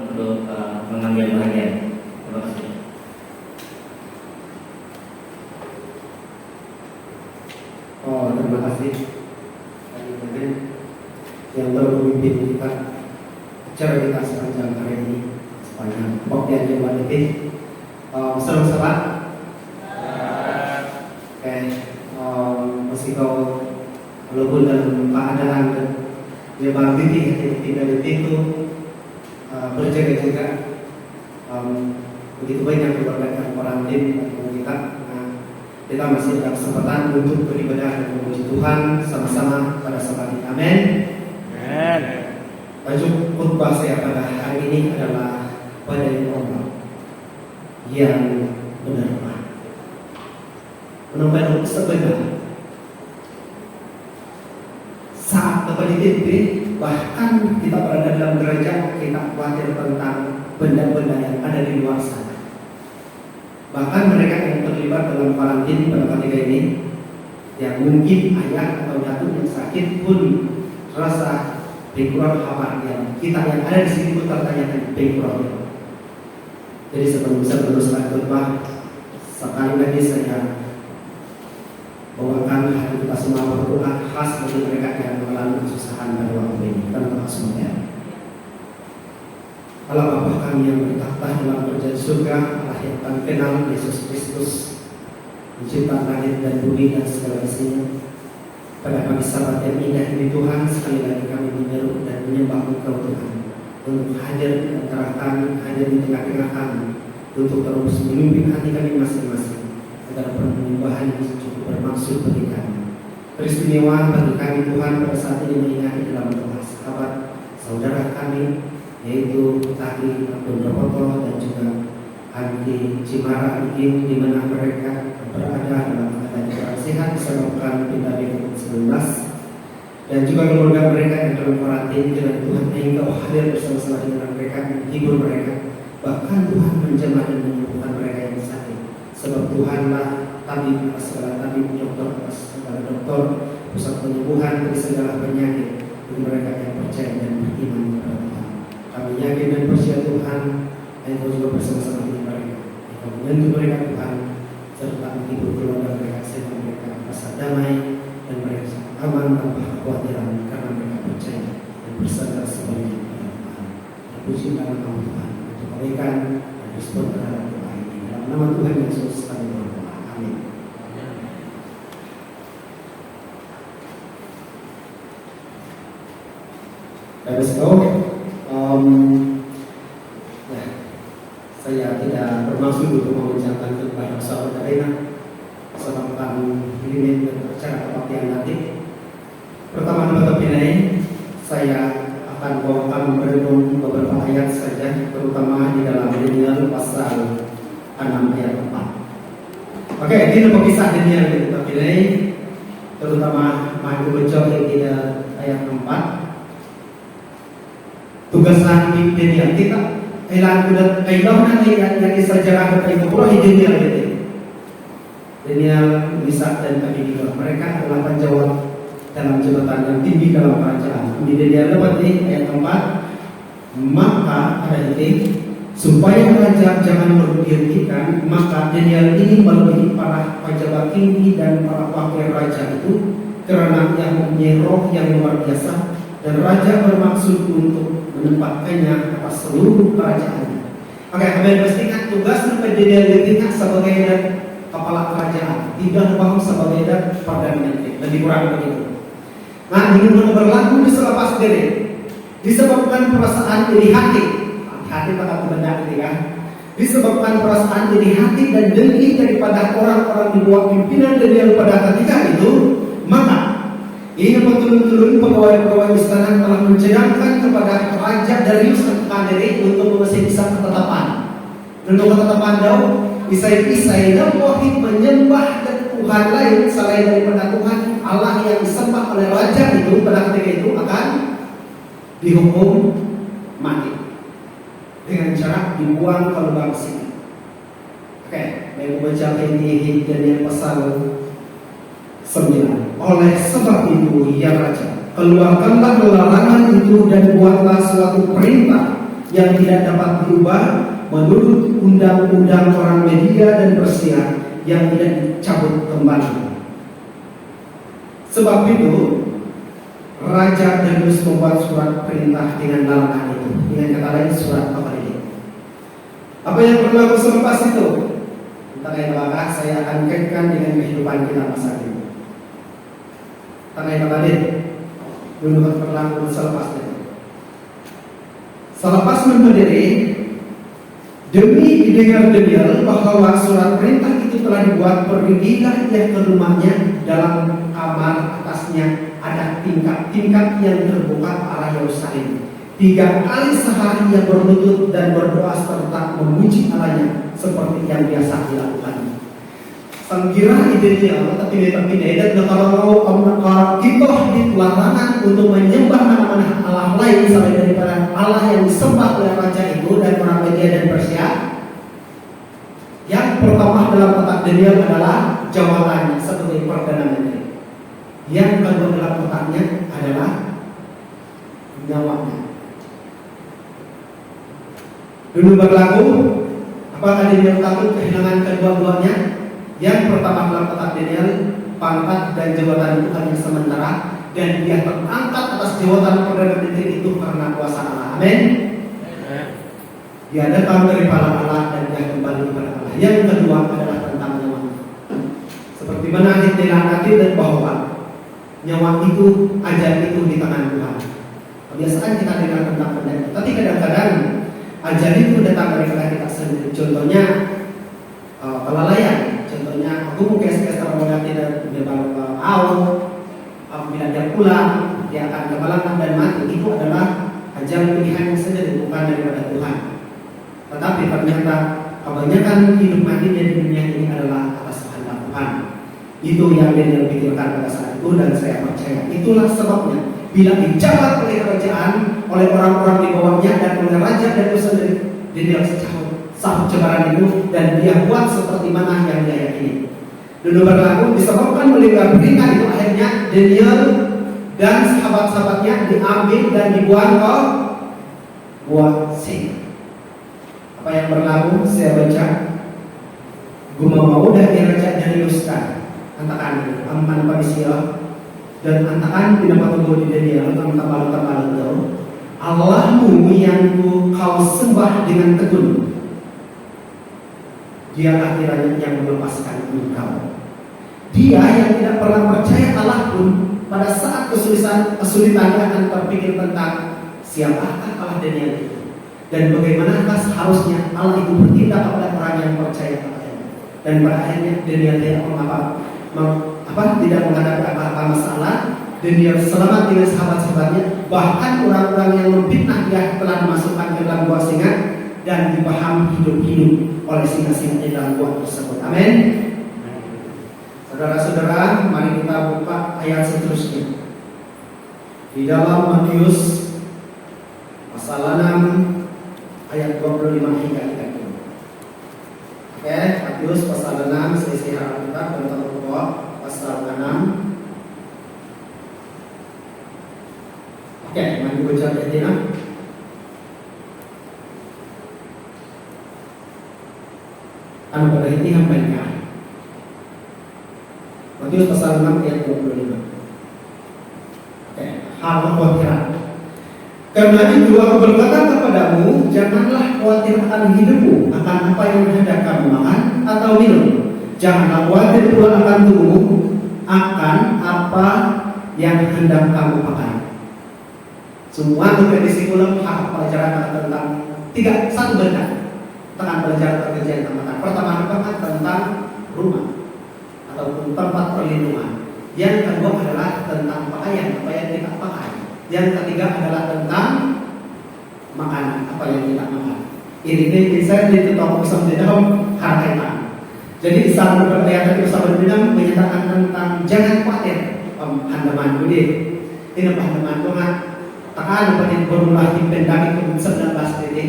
untuk mengambil bagian. Terima kasih. Terima kasih yang telah memimpin kita acara kita sepanjang hari ini, sepanjang waktu yang dibuat. Salam salat. Meski kau walaupun dalam keadaan lebar titik 3 detik itu berjaga-jaga, begitu banyak keberkatan orang tim kita. Kita masih ada kesempatan untuk beribadah dan memuji Tuhan sama-sama pada saat ini. Amin. Amin. Tajuk khutbah saya pada hari ini adalah badai Allah yang benar. Benar-benar sebenar. Saat dapat ditimpi, bahkan kita berada dalam gereja, kita khawatir tentang benda-benda yang ada di luar sana. Bahkan mereka yang terlibat dalam karantin pada ketika ini, yang mungkin ayah atau datuk yang sakit pun rasa pengkurang kabar yang kita yang ada di sini pun tertanyakan pengkurang. Jadi sebelum saya meneruskan khutbah, sekali lagi saya bawakan hati kita semua berdoa khas bagi mereka yang mengalami kesusahan pada waktu ini. Kita berdoa semuanya. Allah Bapa kami yang bertahta dalam kerajaan surga, Allah yang kami kenal, Yesus Kristus, pencipta langit dan bumi dan segala isinya. Pada pagi Sabat yang indah ini Tuhan, sekali lagi kami menyeru dan menyembah Engkau Tuhan, untuk hadir di antara kami, hadir di tengah-tengah kami, untuk terus memimpin hati kami masing-masing, agar penyembahan yang cukup bermaksud bagi kami. Teristimewa bagi kami Tuhan pada saat ini mengingati dalam doa sahabat saudara kami, yaitu tadi Abdul Roboto dan juga Andi Cimara Ikim, di mana mereka berada dalam keadaan kurang sehat disebabkan pandemi COVID-19, dan juga keluarga mereka yang dalam karantin. Kiranya Tuhan Engkau hadir bersama-sama dengan mereka, menghibur mereka, bahkan Tuhan menjamah dan menyembuhkan mereka yang sakit. Sebab Tuhanlah tabib atas segala tabib, dokter atas segala dokter, pusat penyembuhan dari segala penyakit bagi mereka yang percaya dan beriman kepada Tuhan. Kami yakin dan percaya Tuhan, Engkau juga bersama-sama dengan mereka. Engkau menyentuh mereka Tuhan, serta menghibur keluarga mereka sehingga mereka merasa damai dan mereka aman tanpa kekhawatiran, karena mereka percaya dan bersandar sebagai Tuhan. Terpuji nama Tuhan untuk kebaikan dan respon terhadap doa ini. Dalam nama Tuhan Yesus kami berdoa. Amin. Let's go. Saya tidak bermaksud untuk mengucapkan kepada saudara Rena sebabkan ini acara kebaktian nanti. Pertama pilih, saya akan bawakan merenung beberapa ayat saja, terutama di dalam Daniel pasal 6 ayat 4. Oke, ini kisah Daniel yang kita pilih, terutama maju bocor yang tidak ayat 4. Tugasan di Daniel kita kailangan yang disajarkan kepada Ibrahim Daniel itu. Daniel, Misak dan Abednego, mereka adalah penjawab dalam jabatan yang tinggi dalam kerajaan. Di Daniel dapat di ayat 4, maka ada ini supaya raja jangan merugikan, maka Daniel ini melebihi para pejabat tinggi dan para wakil raja itu, karena ia mempunyai roh yang luar biasa, dan raja bermaksud untuk menempatkannya atas seluruh kerajaannya. Oke, kalian pastikan tugas Daniel ditingkat sebagai kepala kerajaan, tidak bangun sebagai perdana menteri, lebih kurang begitu. Nah, ini berlaku di selepas diri, disebabkan perasaan iri hati pada benda ketika, disebabkan perasaan iri hati dan dengki daripada orang-orang di bawah pimpinan Daniel pada ketika itu, maka ini betul-betul pegawai-pegawai istana telah mencadangkan kepada Raja Darius Kanderi untuk mengasih kisah ketetapan. Untuk ketetapan Daud, Isai dan wahid menyembah Tuhan lain selain daripada Tuhan Allah yang disembah oleh raja itu pada ketika itu akan dihukum mati dengan cara dibuang ke lubang singa. Oke, baik membaca ini Daniel pasal 9. Oleh sebab itu, ya raja, keluarkanlah larangan itu dan buatlah suatu perintah yang tidak dapat diubah menurut undang-undang orang Media dan Persia yang tidak dicabut kembali. Sebab itu Raja Darius membuat surat perintah dengan larangan itu. Dengan kata lain, surat apa ini? Apa yang berlaku selepas itu? Entah yang apakah saya akan kaitkan dengan kehidupan kita masa ini. Entah yang tadi dulu berlaku selepas itu. Selepas berdiri, demi didengar-dengar bahwa surat perintah itu telah dibuat, pergilah ia ke rumahnya. Dalam kamar atasnya ada tingkap-tingkap yang terbuka ke arah Yerusalem. 3 kali sehari ia berlutut dan berdoa serta memuji Allahnya seperti yang biasa dilakukan. Sangkira idenya tapi dan kalau kita dilarang untuk menyembah mana-mana Allah lain selain daripada Allah yang disembah oleh raja itu dan orang Media dan Persia. Yang pertama dalam otak Daniel adalah jawabannya sebagai perdana menteri. Yang kedua dalam otaknya adalah nyawanya. Dulu berlaku, apakah Daniel takut kehilangan kedua-duanya? Yang pertama dalam otak Daniel, pangkat dan jabatan itu hanya sementara, dan dia terangkat atas jabatan perdana menteri itu karena kuasa Allah. Amin. Dia datang dari Allah dan dia kembali kepada Allah. Yang kedua adalah tentang nyawa. Seperti mana dilangkati dan bahwa nyawa itu, ajal itu di tangan Tuhan. Kebiasaan kita dengar tentang penyakit, tapi kadang-kadang ajal itu datang dari kita sendiri. Contohnya kelalaian. Contohnya aku mungkin sekitar mengganti dan dia baru ke bila dia pulang dia akan kebalakan dan mati. Itu adalah ajal pilihan sendiri, bukan daripada Tuhan. Tetapi ternyata kebanyakan hidup mati di dunia ini adalah atas kehendak Tuhan. Itu yang dia pikirkan pada saat itu, dan saya percaya itulah sebabnya bila dijabat oleh kerajaan, oleh orang-orang di bawahnya dan oleh raja dan sendiri, dia sahut cebaran itu dan dia buat seperti mana yang dia yakini. Dulu berlaku disebabkan oleh perintah itu, akhirnya Daniel dan sahabat-sahabatnya diambil dan dibuang ke gua singa. Apa yang berlaku saya baca, guma mau dari raja Darius antakan aman Parisio dan antakan tidak tunggu di Daniel tentang itu Allahmu yang kau sembah dengan tekun, dialah kiranya yang melepaskan engkau. Dia yang tidak pernah percaya Allah pun pada saat kesulitan akan terpikir tentang siapakah Allah Daniel itu dan bagaimanakah seharusnya Allah itu bertindak kepada orang yang percaya kepadanya. Dan pada akhirnya Daniel tidak tidak menghadapi apa-apa masalah. Daniel selamat dengan sahabat-sahabatnya, bahkan orang-orang yang memfitnah dia telah dimasukkan ke dalam gua singa dan dibaham hidup-hidup oleh singa-singa di dalam gua tersebut. Amin. Saudara-saudara, mari kita buka ayat seterusnya di dalam Matius pasal 6 ayat 25 hingga 30. Oke, Matius pasal 6, sesi harapan kita tentang pokok pasal 6. Oke, mari baca ayatnya. Anu pada ini mereka. Matius pasal 6 ayat 25. Oke, hal kekhawatiran. Karena itu aku berkata kepadamu, janganlah khawatir akan hidupmu, akan apa yang hendak kamu makan atau minum. Janganlah khawatir pula akan tubuhmu, akan apa yang hendak kamu pakai. Semua disikulam hak pelajaran tentang satu benda tentang pelajaran pekerjaan tamatan. Pertama merupakan tentang rumah ataupun tempat perlindungan. Yang kedua adalah tentang pakaian, apa yang kita pakai. Yang ketiga adalah tentang makanan, apa yang kita makan. Ini saya ditutup bersama di dalam harta. Jadi saat berkata bersama dengan menyatakan tentang jangan khawatir handaman ini. Ini handaman Tuhan. Takkan dapat bermula di pandemi COVID-19 ini.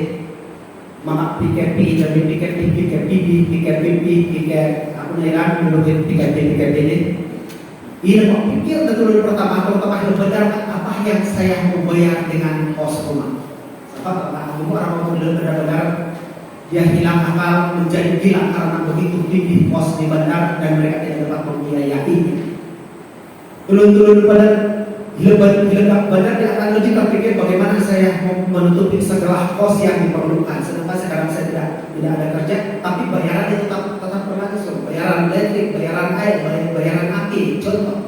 Maka pikir aku nilai menurut pikir ini. Ini kok pikir betul pertama yang benar apa yang saya mau bayar dengan kos rumah. orang mau benar-benar dia hilang akal, menjadi gila karena begitu tinggi kos di bandar dan mereka tidak dapat membiayai. Turun pada gila bandar dia akan lebih terpikir bagaimana saya mau menutupi segala kos yang diperlukan. Sedangkan sekarang saya tidak ada kerja, tapi bayarannya tetap berlangsung. Bayaran listrik, bayaran air, bayaran api, contoh.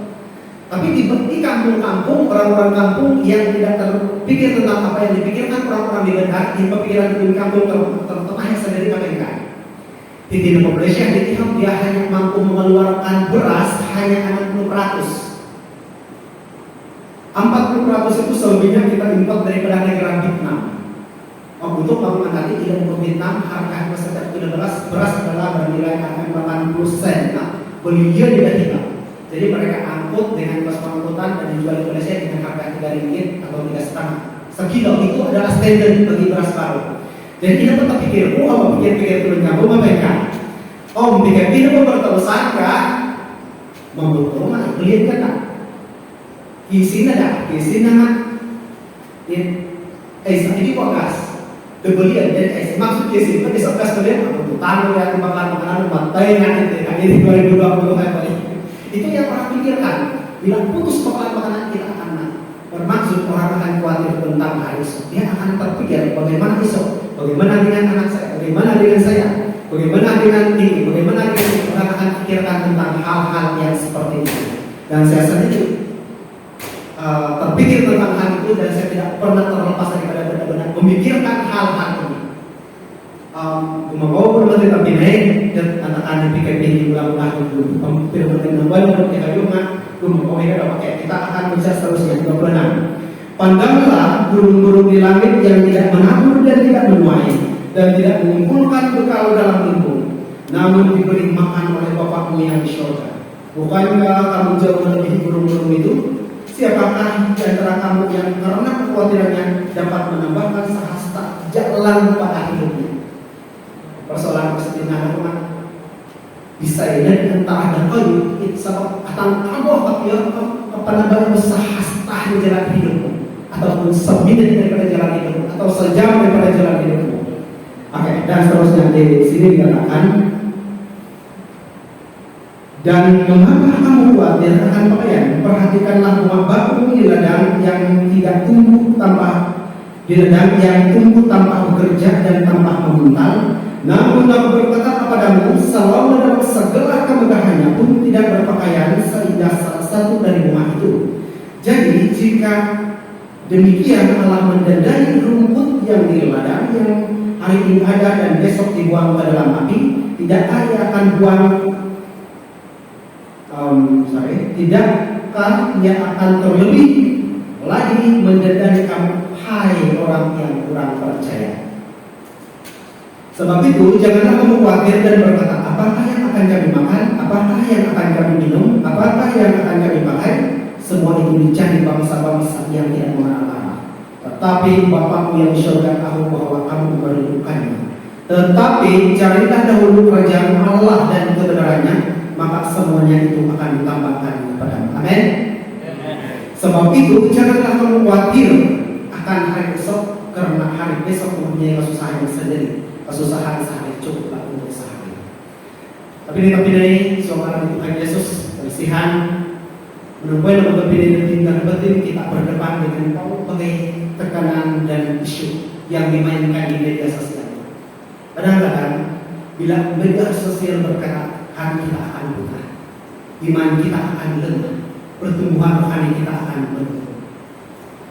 Tapi di kampung-kampung, orang-orang kampung yang tidak terpikir tentang apa yang dipikirkan orang-orang di bandar, di pikiran di kampung terutama yang sendiri mereka. Di Indonesia di Timur dia hanya mampu mengeluarkan beras hanya 40% itu selebihnya kita import daripada negara Vietnam. Untuk bangunan nanti tidak untuk Vietnam harga setiap kilo beras adalah bernilai 80 sen. Nah, belinya tidak hitam. Jadi mereka angkut dengan kos pengangkutan dan dijual di Malaysia dengan harga 3 ringgit atau 3,5 sekilo. Itu adalah standar bagi beras baru. Jadi kita tetap pikir, pikir turun nyambung mereka. Pikir berterus sangka membutuhkan mah beliin kan? Kisin ini kok gas. Kebelian jadi maksud kisin itu besok gas belian untuk tamu ya makanan pantai ini 2020 kali. Itu yang orang pikirkan. Bila putus makanan kita akan bermaksud orang akan khawatir tentang hari esok. Dia akan terpikir bagaimana esok, bagaimana dengan anak saya, bagaimana dengan saya, bagaimana dengan ini, bagaimana dengan ini. Orang akan pikirkan tentang hal-hal yang seperti itu. Dan saya sendiri terpikir tentang hal itu dan saya tidak pernah terlepas daripada benar-benar memikirkan hal-hal ini. Mau berbagai tapi naik dan anak-anak pikir ini ulang-ulang dulu. Firman Tuhan untuk kita juga, kita akan bisa seterusnya 26. Pandanglah burung-burung di langit yang tidak menabur dan tidak menuai dan tidak mengumpulkan bekal dalam lumbung, namun diberi makan oleh Bapakmu yang di surga. Bukankah kamu jauh melebihi burung-burung itu? Siapakah di antara kamu yang karena kekhawatirannya dapat menambahkan sehasta jalan pada hidupnya? Persoalan kesedihan teman bisa ini entah ada kayu sebab atang kamu apa namanya sehasta jalan hidupmu ataupun seminit daripada jalan hidupmu atau sejam daripada jalan hidupmu. Oke, dan seterusnya di sini dikatakan dan mengapa kamu khawatir akan pakaian? Perhatikanlah bunga bakung di ladang yang tidak tumbuh tanpa bekerja dan tanpa memuntal. Namun aku berkata kepadamu, selama dalam segala kemegahannya pun tidak berpakaian seindah salah satu dari bunga itu. Jadi jika demikian Allah mendandani rumput yang di ladang yang hari ini ada dan besok dibuang ke dalam api, tidakkah ia akan tidakkah ia akan terlebih lagi mendandani kamu, hai orang yang kurang percaya. Sebab itu janganlah kamu khawatir dan berkata, apakah yang akan kami makan, apakah yang akan kami minum, apakah yang akan kami pakai. Semua itu dicari bangsa-bangsa yang tidak mengenal Allah. Tetapi Bapakmu yang di surga tahu bahwa kamu memerlukannya. Tetapi carilah dahulu kerajaan Allah dan kebenarannya, maka semuanya itu akan ditambahkan kepadamu. Amin. Sebab itu janganlah kamu khawatir akan hari esok, karena hari besok mempunyai kesusahan sendiri. Kesusahan sehari cukuplah untuk sehari. Tapi ini seorang Tuhan Yesus bersihan menunggu untuk tinggal batin kita berdepan dengan berbagai tekanan dan isu yang dimainkan di media sosial. Kadang-kadang bila media sosial berkata hati kita akan buta, iman kita akan lemah, pertumbuhan rohani kita akan berkurang.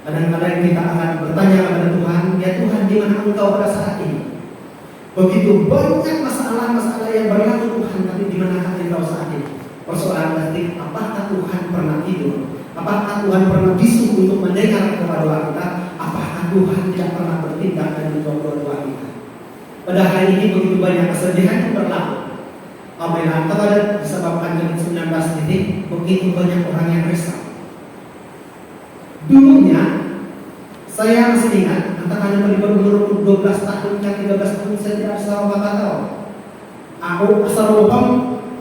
Kadang-kadang kita akan bertanya kepada Tuhan, ya Tuhan, di mana Engkau pada saat ini? Begitu banyak masalah-masalah yang berlaku Tuhan, tapi di mana Engkau saat ini? Persoalan penting, apakah Tuhan pernah tidur? Apakah Tuhan pernah bisu untuk mendengar kepada doa kita? Apakah Tuhan tidak pernah bertindak dan menjawab doa kita? Pada hari ini begitu banyak kesedihan yang berlaku. Apabila terhadap disebabkan COVID-19 ini, begitu banyak orang yang risau. Dulunya saya masih ingat, katakan berumur 12 tahun dan 13 tahun saya tidak bisa apa tahu. Aku asal lupa,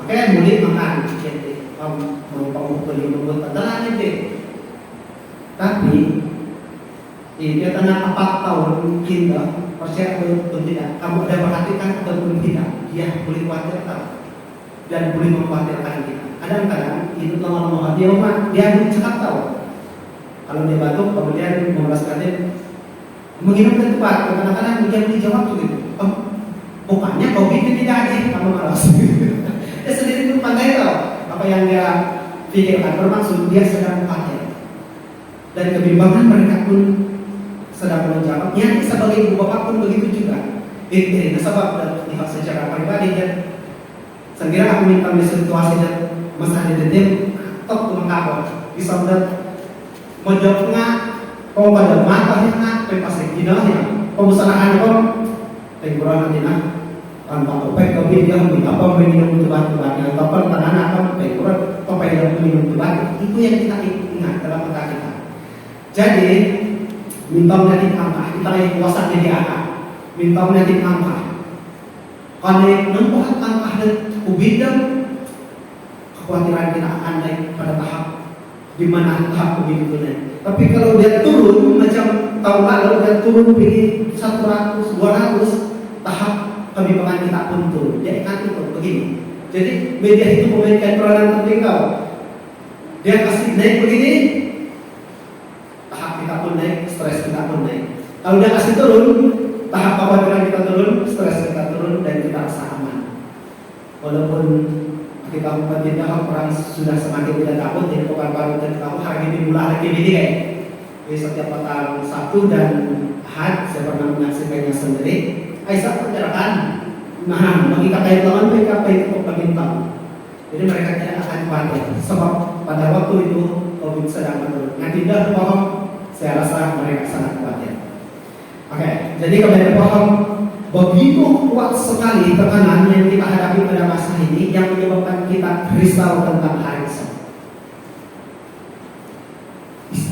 pakai mudik makan, jadi mau beli membuat padanan itu. Tapi Dia tanya apa tahun kita percaya ataupun tidak. Kamu ada perhatikan ataupun tidak? Dia boleh khawatirkan dan boleh mengkhawatirkan kita. Kadang-kadang itu lama-lama dia cakap tahu. Kalau dia batuk kemudian memeraskan menginap di tempat, kadang-kadang dia dijawab begitu. Bukannya COVID itu tidak ada, kamu malas. Dia sendiri pun pandai tahu apa yang dia pikirkan. Bermaksud dia sedang khawatir dan kebimbangan mereka pun sedang menjawab. Yang sebagai ibu bapak pun begitu juga. Ini sebab lihat secara pribadi dan saya kira aku minta di situasi dan masa di detik top mengapa bisa menjawabnya kau pada mata yang pasti tidak ya pemusanahan kau tengguran nanti nak tanpa topek kau dia minta apa minum obat-obatnya atau tangan apa tengguran topek yang minum obat itu yang kita ingat dalam otak kita. Jadi minta nanti angka kita yang kuasa jadi angka minta nanti angka karena nampak angka dan ubidam kekhawatiran kita akan naik pada tahap di mana tahap begitu naik. Tapi kalau dia turun macam tahun lalu dia turun pilih 100, 200 tahap kebimbangan kita pun turun. Jadi kan itu begini. Jadi media itu memainkan peranan penting kau. Dia kasih naik begini, tahap kita pun naik, stres kita pun naik. Kalau dia kasih turun, tahap kekhawatiran kita turun, stres kita turun dan kita rasa aman. Walaupun kita tidak orang sudah semakin tidak takut jadi pekan baru dan kamu hari ini mulai lagi ini kayak di setiap petang Sabtu dan Ahad saya pernah menyaksikannya sendiri. Aisyah perjalanan bagi kakak lawan mereka itu bintang. Jadi mereka tidak akan khawatir sebab pada waktu itu COVID sedang menurun. Yang tidak bohong saya rasa mereka sangat khawatir. Oke, jadi kalian bohong begitu kuat sekali tekanan yang kita hadapi pada masa ini yang menyebabkan kita risau tentang hari esok.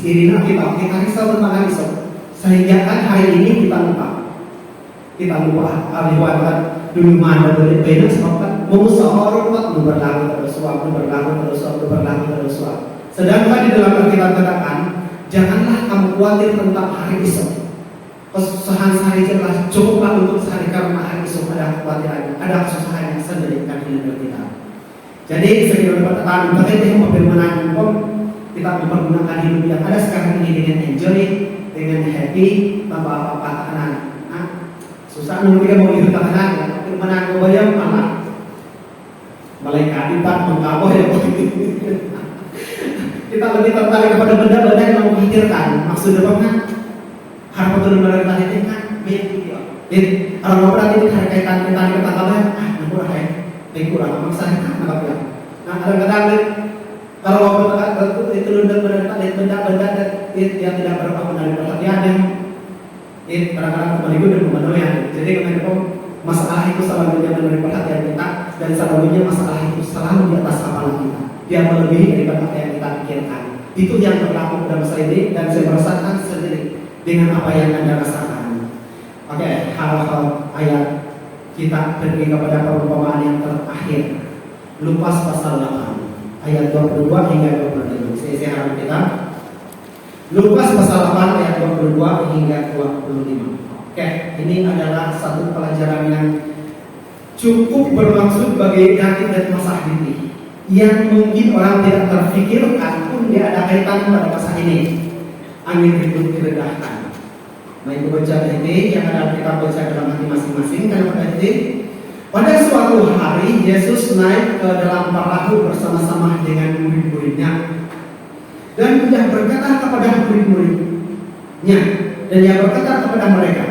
Inilah kita risau tentang hari esok sehingga kan hari ini kita lupa lewatkan dulu mana dari beda sebabkan mengusahakan waktu berlalu terus waktu. Sedangkan di dalam Alkitab katakan janganlah kamu khawatir tentang hari esok. Sehari jelas cukuplah untuk sehari karena hari esok ada kekhawatiran, ada kesusahan yang sendiri kan di dalam kita. Jadi sebelum perkataan terkait dengan firman pun kita mempergunakan hidup yang ada sekarang ini dengan enjoy, dengan happy, tanpa apa-apa tekanan. Susah nunggu kita mau hidup tekanan, ya. Firman aku bayang mana? Malaikat kita mengkawal ya. Kita lebih tertarik kepada benda-benda yang memikirkan maksudnya apa? Harap betul benar tadi ini kan begitu. Jadi kalau berarti ini kaitan tentang ketangkapan, kurang ya, kurang maksa kan nggak ya. Nah kadang-kadang kalau waktu itu luntur benda-benda dia tidak berapa menarik perhatian kadang-kadang kembali gue dan memenuhi. Jadi kemudian masalah itu selalu menarik perhatian kita dan selalunya masalah itu selalu di atas kepala kita. Dia melebihi daripada apa yang kita pikirkan. Itu yang berlaku pada masa ini dan saya merasakan sendiri dengan apa yang Anda rasakan. Oke, hal-hal ayat kita pergi kepada perumpamaan yang terakhir. Lukas pasal 8 ayat 22 hingga 25. Saya harap kita Lukas pasal 8 ayat 22 hingga 25. Oke, ini adalah satu pelajaran yang cukup bermaksud bagi David dan masa ini yang mungkin orang tidak terfikirkan pun dia ada kaitan pada masa ini. Angin ribut diredahkan. Nah itu baca ini yang ada kita baca dalam hati masing-masing. Karena pada suatu hari Yesus naik ke dalam perahu bersama-sama dengan murid-muridnya dan dia berkata kepada murid-muridnya dan dia berkata kepada mereka,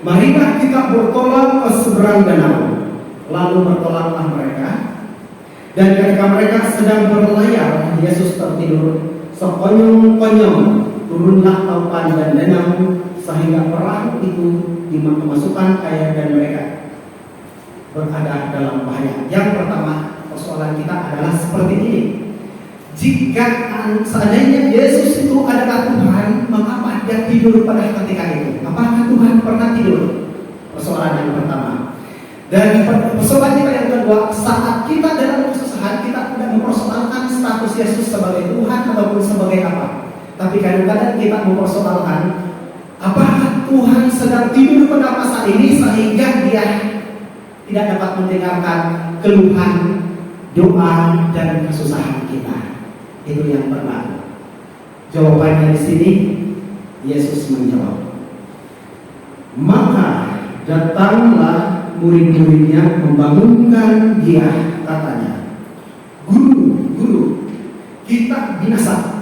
marilah kita bertolak ke seberang danau. Lalu bertolaklah mereka dan ketika mereka sedang berlayar Yesus tertidur sekonyong-konyong. Turunlah taupan dan danau sehingga perahu itu dimasukkan air dan mereka berada dalam bahaya. Yang pertama persoalan kita adalah seperti ini. Jika seandainya Yesus itu adalah Tuhan, mengapa dia tidur pada ketika itu? Apakah Tuhan pernah tidur? Persoalan yang pertama. Dan persoalan kita yang kedua, saat kita dalam kesusahan kita tidak mempersoalkan status Yesus sebagai Tuhan ataupun sebagai apa. Tapi kadang-kadang kita mempersoalkan Apakah Tuhan sedang tidur pada masa ini sehingga dia tidak dapat mendengarkan keluhan, doa, dan kesusahan kita? Itu yang pertama. Jawabannya di sini, Yesus menjawab, maka datanglah murid-muridnya membangunkan dia, katanya, Guru, kita binasa.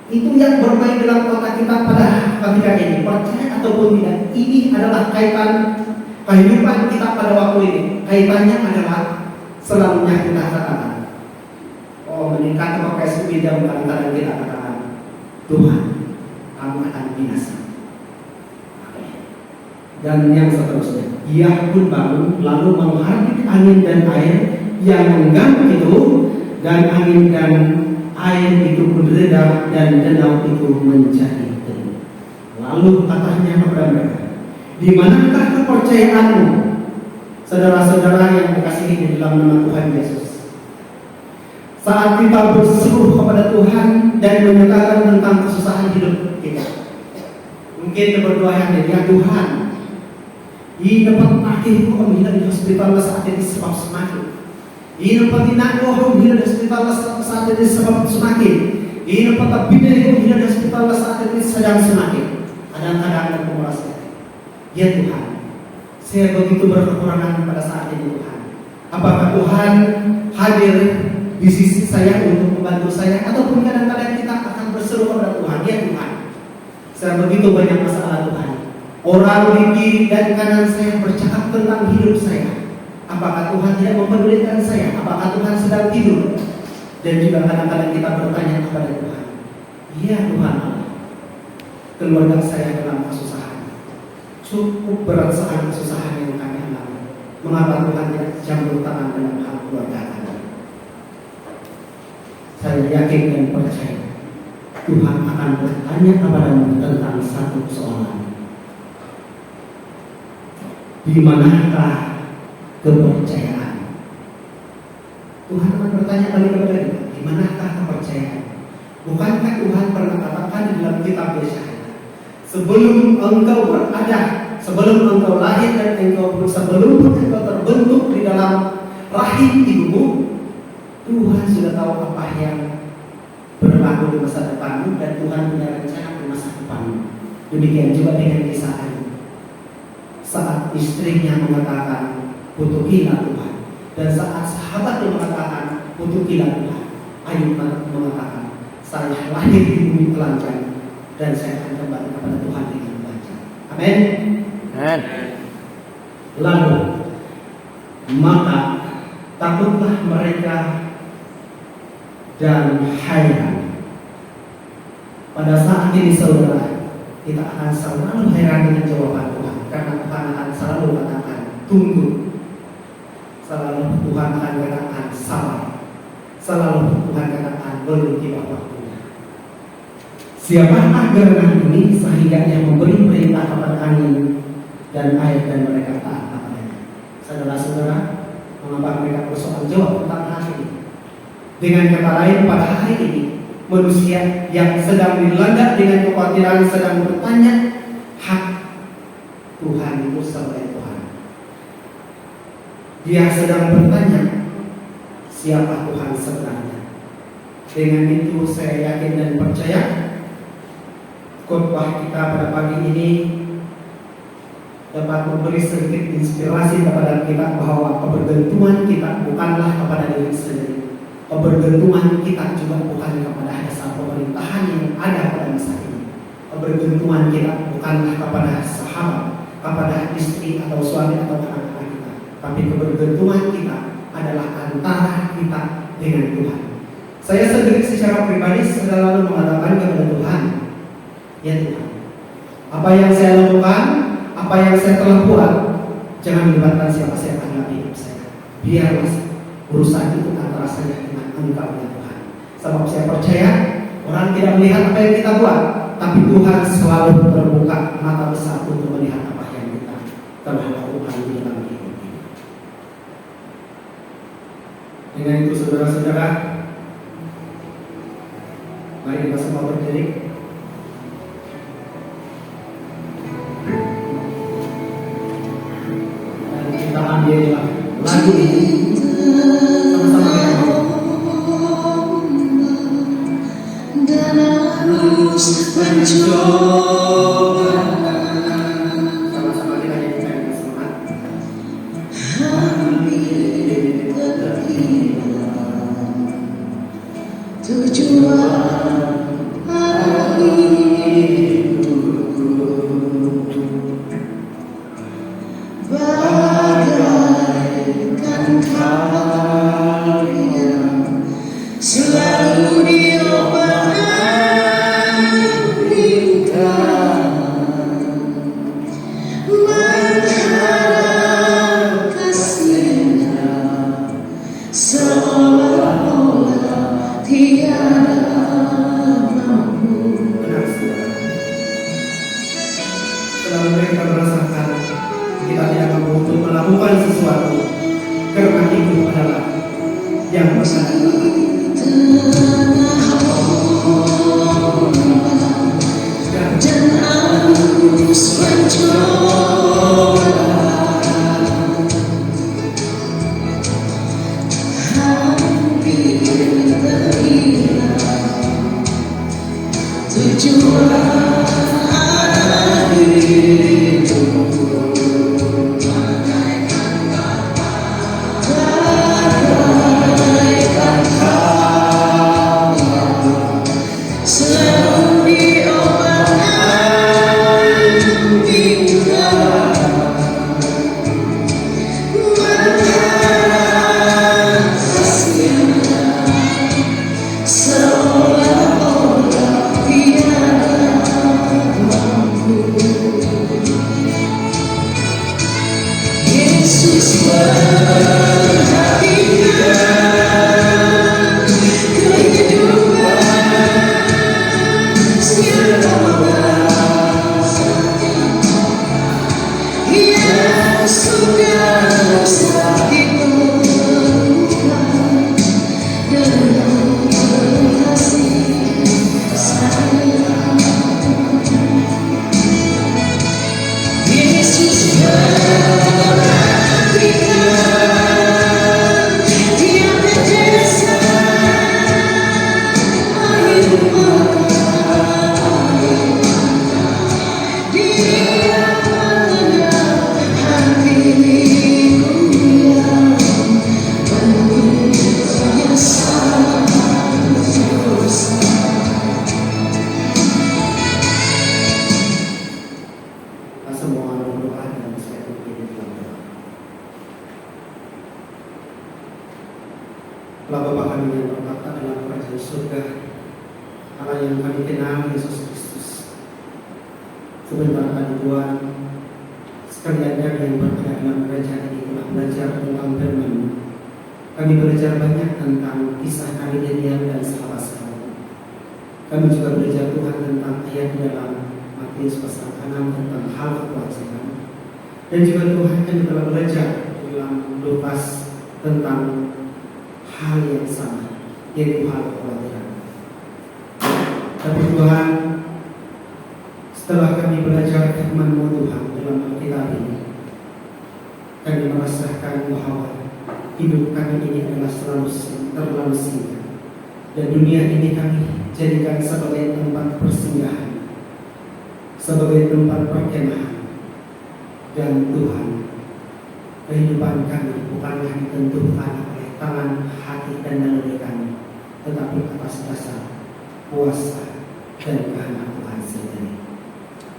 Itu yang bermain dalam otak kita pada ketika ini, percaya ataupun tidak. Ini adalah kaitan kehidupan kita pada waktu ini. Kaitannya adalah selalunya kita katakan, oh meningkat pakai sepeda, kadang-kadang kita katakan, Tuhan, kamu akan binasa. Dan yang seterusnya, ia pun bangun lalu menghardik angin dan air yang mengganggu itu, dan angin dan air itu pun reda dan danau itu menjadi teduh. Lalu katanya kepada mereka, di manakah kepercayaanmu, saudara-saudara yang dikasihi di dalam nama Tuhan Yesus? Saat kita berseru kepada Tuhan dan menyatakan tentang kesusahan hidup kita, mungkin berdoa yang dia, Tuhan, ini dapat akhir kau di hospital saat ini sebab semakin. Ini dapat tinako di hospital saat ini sebab semakin. Ini dapat bina di hospital saat ini sedang semakin. Kadang-kadang aku merasa, ya Tuhan, saya begitu berkekurangan pada saat ini Tuhan. Apakah Tuhan hadir di sisi saya untuk membantu saya, ataupun kadang-kadang kita akan berseru kepada Tuhan, ya Tuhan, saya begitu banyak masalah Tuhan. Orang di kiri dan kanan saya bercakap tentang hidup saya. Apakah Tuhan tidak mempedulikan saya? Apakah Tuhan sedang tidur? Dan juga kadang-kadang kita bertanya kepada Tuhan, ya Tuhan, keluarga saya dalam kesusahan, cukup berat saat kesusahan yang kami alami. Mengapa Tuhan tidak campur tangan dalam hal keluarga kami? Saya yakin dan percaya Tuhan akan bertanya kepadamu tentang satu soalan. Di manakah kepercayaan? Tuhan akan bertanya balik kepada kita, di manakah kepercayaan? Bukankah Tuhan pernah katakan di dalam kitab Yesaya, sebelum engkau berada, sebelum engkau lahir dan sebelum engkau terbentuk di dalam rahim ibumu, Tuhan sudah tahu apa yang berlaku di masa depanmu, dan Tuhan punya rencana di masa depanmu. Demikian juga dengan kisah Ayub. Saat istrinya mengatakan, kutukilah Tuhan, dan saat sahabatnya mengatakan, kutukilah Tuhan, Ayub mengatakan, saya lahir di bumi telanjang dan saya akan kembali kepada Tuhan dengan telanjang. Amin. Amin. Lalu, maka takutlah mereka dan heran. Pada saat ini saudara, kita akan selalu heran dengan jawaban Tuhan, karena Tuhan akan selalu katakan tunggu, selalu Tuhan akan katakan sabar, selalu Tuhan katakan belum tiba waktunya. Siapakah gerangan ini sehingga yang memberi perintah kepada angin dan air dan mereka taat kepadanya? Saudara-saudara, mengapa mereka bersoal jawab tentang hal ini? Dengan kata lain, pada hari ini manusia yang sedang dilanda dengan kekhawatiran sedang bertanya, hak Tuhan itu sebagai Tuhan. Dia sedang bertanya, siapa Tuhan sebenarnya? Dengan itu saya yakin dan percaya khotbah kita pada pagi ini dapat memberi sedikit inspirasi kepada kita bahwa kebergantungan kita bukanlah kepada diri sendiri. Kebergantungan kita juga bukan kepada dasar pemerintahan yang ada pada masa ini. Kebergantungan kita bukanlah kepada sahabat, kepada istri atau suami atau anak-anak kita, tapi kebergantungan kita adalah antara kita dengan Tuhan. Saya sendiri secara pribadi selalu mengatakan kepada Tuhan, ya Tuhan, apa yang saya lakukan, apa yang saya telah buat, jangan melibatkan siapa saya dalam hidup saya. Biarlah urusan itu antara saya dengan Engkau ya Tuhan. Sebab saya percaya orang tidak melihat apa yang kita buat, tapi Tuhan selalu terbuka mata besar untuk melihat apa yang kita telah lakukan di dalam hidup ini. Dengan itu saudara-saudara, mari kita semua berdiri. kita ambillah lagu ini sama-sama kita nyanyi. Dan harus mencoba Sama-sama kita nyanyikan dengan semangat. hampir terhilang tujuan hidupku bagaikan karya selalu diobat-obatan mengharap kasihnya seolah-olah tiada mampu. Benar, saudara. Selalu mereka merasakan kita tidak mampu untuk melakukan sesuatu karena itu adalah yang bersama. Dan harus mencoba hampir terhilang tujuan hidupku bagaikan kamu selalu diobat-obatan mengharap kasihnya seolah-olah tiada mampu. Yesus perhatikan kehidupan siapa yang sudah sakit melukai dengan kasih sayang. Yesus perhatikan tiap tetesan air mata Dia mengenal hatiku yang penuh penyesalan dosa. Kita semua berdoa dan saya begini dalam doa. Allah Bapa kami yang berkata dalam kerajaan surga, Allah yang kami kenal Yesus Kristus. Sebentar tadi Tuhan, sekalian kami yang berada dalam kerajaan ini telah belajar tentang firman. Kami belajar banyak tentang kisah kami Daniel dan sahabat-sahabat. Kami juga belajar Tuhan tentang ayat di dalam Matius pasal 6 tentang hal kewajiban. Dan juga Tuhan kami telah belajar dalam Lukas tentang hal yang sama, yaitu hal kekhawatiran. Tapi Tuhan, setelah kami belajar firman-Mu Tuhan dalam Alkitab ini, kami merasakan bahwa hidup kami ini adalah terlalu singkat, dan dunia ini kami jadikan sebagai tempat persinggahan, sebagai tempat perkemahan. Dan Tuhan, kehidupan kami bukanlah ditentukan oleh tangan, hati, dan naluri kami, tetapi atas dasar kuasa dan kehendak Tuhan sendiri.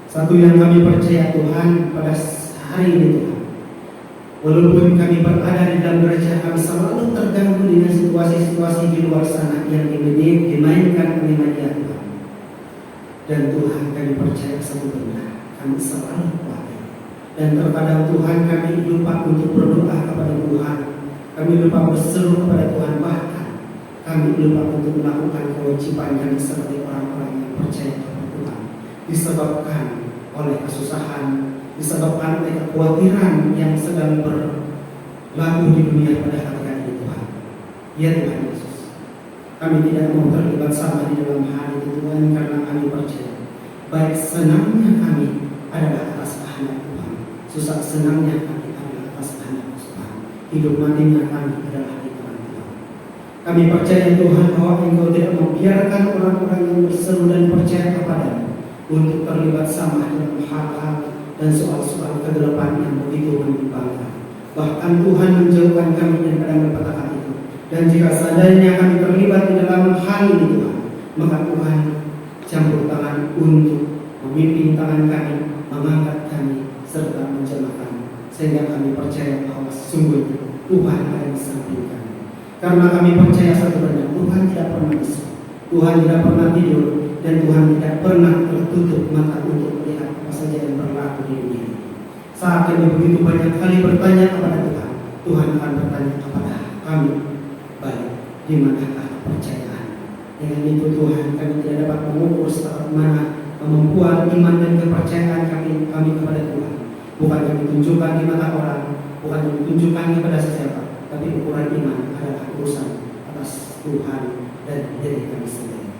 Satu yang kami percaya Tuhan pada hari ini Tuhan, walaupun kami berada di dalam gereja, kami selalu terganggu dengan situasi-situasi di luar sana yang dimainkan oleh media Tuhan. Dan Tuhan, kami percaya satu benar, kami selalu khawatir. Dan terkadang Tuhan kami lupa untuk berdoa kepada Tuhan, kami lupa berseru kepada Tuhan, bahkan kami lupa untuk melakukan kewajiban kami sebagai orang-orang yang percaya kepada Tuhan, disebabkan oleh kesusahan, disebabkan oleh kekhawatiran yang sedang berlaku di dunia pada hari ini Tuhan. Ya Tuhan Yesus, kami tidak mau terlibat sama di dalam hal itu Tuhan, karena kami percaya baik senangnya kami adalah atas kehendak Tuhan, susah senangnya kami adalah atas kehendak hidup matinya kami adalah di tangan Tuhan. Kami percaya Tuhan bahwa Engkau tidak membiarkan orang-orang yang berseru dan percaya kepadamu untuk terlibat sama dalam hal-hal dan soal-soal kegelapan yang begitu menyimpangkan. Bahkan Tuhan menjauhkan kami daripada malapetaka itu. Dan jika seandainya kami terlibat di dalam hal ini Tuhan, maka Tuhan campur tangan untuk memimpin tangan kami, mengangkat kami, serta menjamahkan, sehingga kami percaya bahwa sesungguhnya Tuhan ada di samping kami. Karena kami percaya satu dan Tuhan tidak pernah bisa, Tuhan tidak pernah tidur, dan Tuhan tidak pernah tertutup mata untuk melihat apa saja yang berlaku di dunia ini. Saat kami begitu banyak kali bertanya kepada Tuhan, Tuhan akan bertanya kepada kami, baik, di manakah kepercayaan? Dengan itu Tuhan, kami tidak dapat mengukur setakat mana kemampuan iman dan kepercayaan kami kepada Tuhan. Bukan kami tunjukkan di mata orang, bukan kami tunjukkan kepada sesiapa, tapi ukuran iman adalah urusan atas Tuhan dan diri kami sendiri.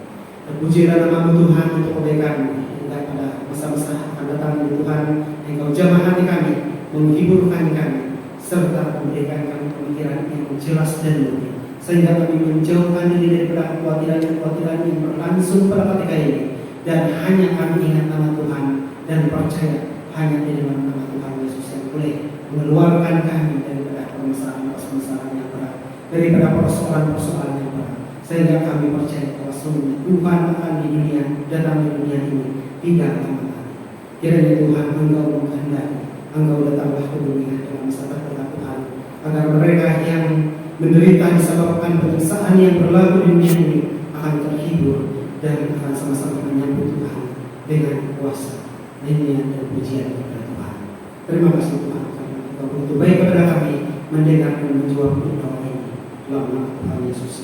Terpujilah nama Tuhan untuk kebaikan hingga pada masa-masa akan datang di Tuhan. Engkau jamah hati kami, menghiburkan kami, serta memberikan kami pemikiran yang jelas dan murni, sehingga kami menjauhkan diri daripada kekhawatiran yang berlangsung pada ketika ini, dan hanya kami ingat nama Tuhan dan percaya hanya di dalam nama Tuhan Yesus yang boleh mengeluarkan kami daripada permasalahan yang berat, daripada persoalan-persoalan yang berat, sehingga kami percaya bahwa sungguh Tuhan akan di dunia, datang di dunia ini tidak lama lagi. Kiranya Tuhan Engkau menghendaki, Engkau datanglah ke dunia dalam masa terdekat Tuhan, agar mereka yang menderita disebabkan penyiksaan yang berlaku di dunia ini akan terhibur dan akan sama-sama menyambut Tuhan dengan kuasa, nyanyian dan pujian kepada Tuhan. Terima kasih Tuhan karena Engkau begitu baik kepada kami, mendengar dan menjawab doa ini. Dalam nama Tuhan Yesus.